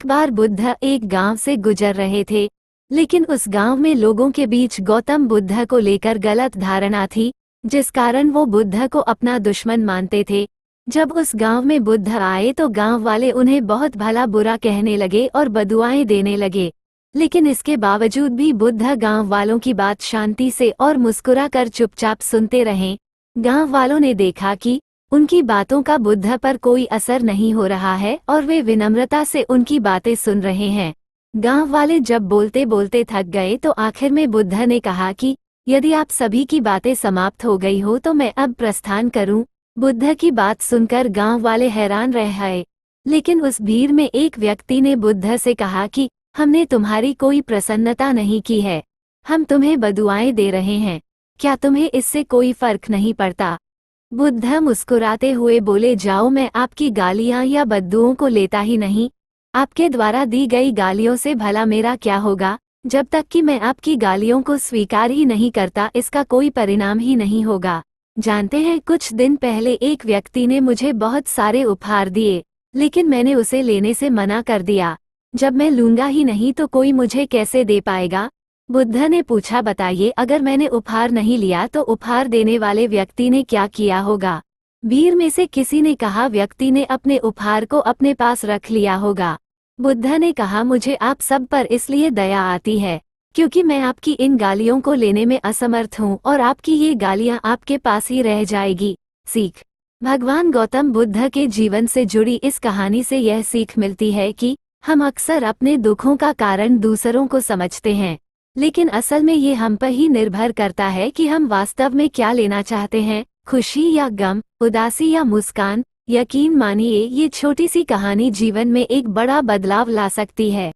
एक बार बुद्ध एक गांव से गुजर रहे थे, लेकिन उस गांव में लोगों के बीच गौतम बुद्ध को लेकर गलत धारणा थी, जिस कारण वो बुद्ध को अपना दुश्मन मानते थे। जब उस गांव में बुद्ध आए तो गांव वाले उन्हें बहुत भला बुरा कहने लगे और बदुआएं देने लगे, लेकिन इसके बावजूद भी बुद्ध गांव वालों की बात शांति से और मुस्कुरा कर चुपचाप सुनते रहे। गांव वालों ने देखा कि उनकी बातों का बुद्ध पर कोई असर नहीं हो रहा है और वे विनम्रता से उनकी बातें सुन रहे हैं। गांव वाले जब बोलते बोलते थक गए तो आखिर में बुद्ध ने कहा कि यदि आप सभी की बातें समाप्त हो गई हो तो मैं अब प्रस्थान करूं। बुद्ध की बात सुनकर गांव वाले हैरान रह गए, लेकिन उस भीड़ में एक व्यक्ति ने बुद्ध से कहा कि हमने तुम्हारी कोई प्रसन्नता नहीं की है, हम तुम्हें बदुआएं दे रहे हैं, क्या तुम्हें इससे कोई फर्क नहीं पड़ता? बुद्ध मुस्कुराते हुए बोले, जाओ, मैं आपकी गालियां या बद्दुओं को लेता ही नहीं। आपके द्वारा दी गई गालियों से भला मेरा क्या होगा? जब तक कि मैं आपकी गालियों को स्वीकार ही नहीं करता इसका कोई परिणाम ही नहीं होगा। जानते हैं, कुछ दिन पहले एक व्यक्ति ने मुझे बहुत सारे उपहार दिए, लेकिन मैंने उसे लेने से मना कर दिया। जब मैं लूंगा ही नहीं तो कोई मुझे कैसे दे पाएगा? बुद्ध ने पूछा, बताइए, अगर मैंने उपहार नहीं लिया तो उपहार देने वाले व्यक्ति ने क्या किया होगा? भीड़ में से किसी ने कहा, व्यक्ति ने अपने उपहार को अपने पास रख लिया होगा। बुद्ध ने कहा, मुझे आप सब पर इसलिए दया आती है क्योंकि मैं आपकी इन गालियों को लेने में असमर्थ हूँ और आपकी ये गालियाँ आपके पास ही रह जाएगी। सीख। भगवान गौतम बुद्ध के जीवन से जुड़ी इस कहानी से यह सीख मिलती है कि हम अक्सर अपने दुखों का कारण दूसरों को समझते हैं, लेकिन असल में ये हम पर ही निर्भर करता है कि हम वास्तव में क्या लेना चाहते हैं, खुशी या गम, उदासी या मुस्कान। यकीन मानिए, ये छोटी सी कहानी जीवन में एक बड़ा बदलाव ला सकती है।